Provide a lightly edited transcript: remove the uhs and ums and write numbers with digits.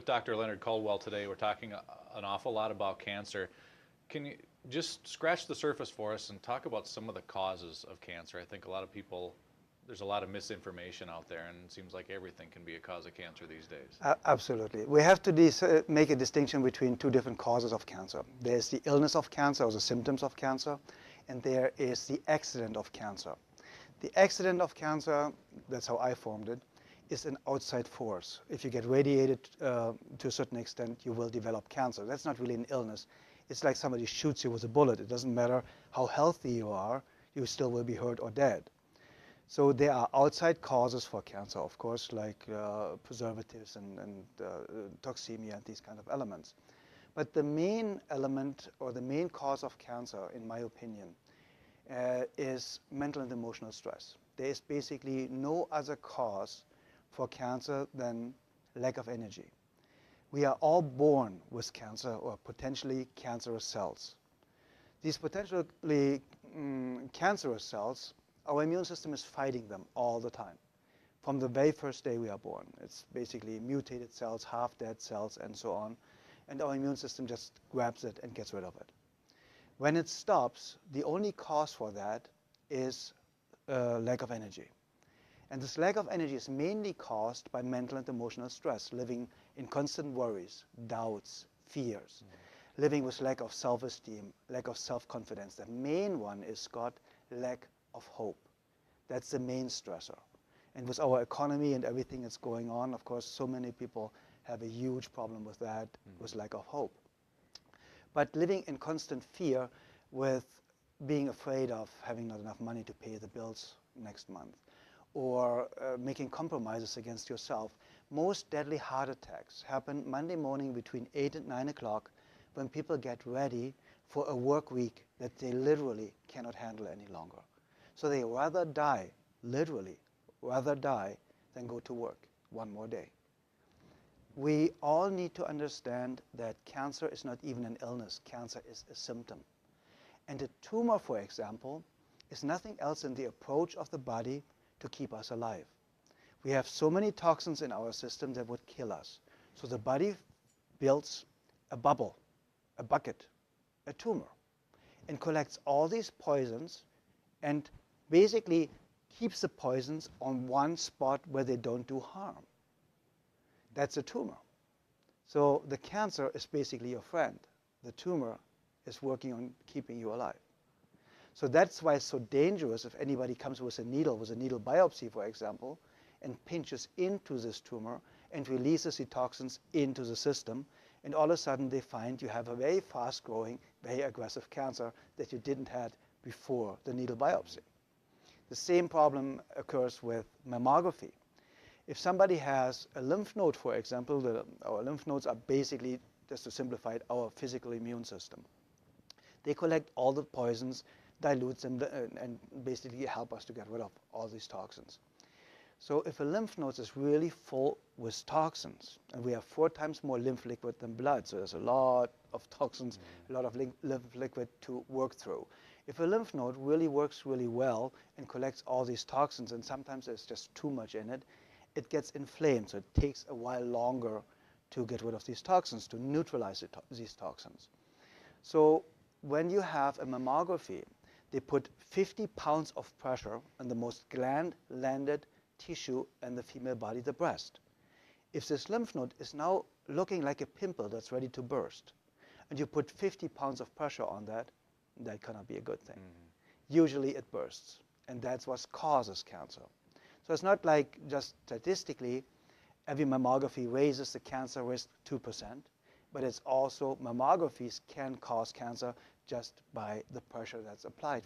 with Dr. Leonard Caldwell today. We're talking an awful lot about cancer. Can you just scratch the surface for us and talk about some of the causes of cancer? I think a lot of people, there's a lot of misinformation out there, and it seems like everything can be a cause of cancer these days. Absolutely. We have to make a distinction between two different causes of cancer. There's the illness of cancer, or the symptoms of cancer, and there is the accident of cancer. The accident of cancer, that's how I formed it, is an outside force. If you get radiated to a certain extent, you will develop cancer. That's not really an illness. It's like somebody shoots you with a bullet. It doesn't matter how healthy you are, you still will be hurt or dead. So there are outside causes for cancer, of course, like preservatives and toxemia and these kind of elements. But the main element or the main cause of cancer, in my opinion, is mental and emotional stress. There is basically no other cause for cancer than lack of energy. We are all born with cancer or potentially cancerous cells. These potentially cancerous cells, our immune system is fighting them all the time. From the very first day we are born, it's basically mutated cells, half-dead cells, and so on. And our immune system just grabs it and gets rid of it. When it stops, the only cause for that is lack of energy. And this lack of energy is mainly caused by mental and emotional stress, living in constant worries, doubts, fears, living with lack of self-esteem, lack of self-confidence. The main one is, Scott, lack of hope. That's the main stressor. And with our economy and everything that's going on, of course, so many people have a huge problem with that, with lack of hope. But living in constant fear with being afraid of having not enough money to pay the bills next month, or making compromises against yourself. Most deadly heart attacks happen Monday morning between 8 and 9 o'clock when people get ready for a work week that they literally cannot handle any longer. So they rather die, literally, rather die than go to work one more day. We all need to understand that cancer is not even an illness. Cancer is a symptom. And a tumor, for example, is nothing else than the approach of the body to keep us alive. We have so many toxins in our system that would kill us. So the body builds a bubble, a bucket, a tumor, and collects all these poisons and basically keeps the poisons on one spot where they don't do harm. That's a tumor. So the cancer is basically your friend. The tumor is working on keeping you alive. So that's why it's so dangerous if anybody comes with a needle biopsy, for example, and pinches into this tumor and releases the toxins into the system, and all of a sudden they find you have a very fast-growing, very aggressive cancer that you didn't have before the needle biopsy. The same problem occurs with mammography. If somebody has a lymph node, for example, our lymph nodes are basically, just to simplify it, our physical immune system. They collect all the poisons, dilutes them, and basically help us to get rid of all these toxins. So if a lymph node is really full with toxins, and we have 4 times more lymph liquid than blood, so there's a lot of toxins, a lot of lymph liquid to work through. If a lymph node really works really well and collects all these toxins, and sometimes there's just too much in it, it gets inflamed, so it takes a while longer to get rid of these toxins, to neutralize these toxins. So when you have a mammography, they put 50 pounds of pressure on the most gland-landed tissue in the female body, the breast. If this lymph node is now looking like a pimple that's ready to burst, and you put 50 pounds of pressure on that, that cannot be a good thing. Usually it bursts, and that's what causes cancer. So it's not like just statistically every mammography raises the cancer risk 2%, but it's also mammographies can cause cancer just by the pressure that's applied.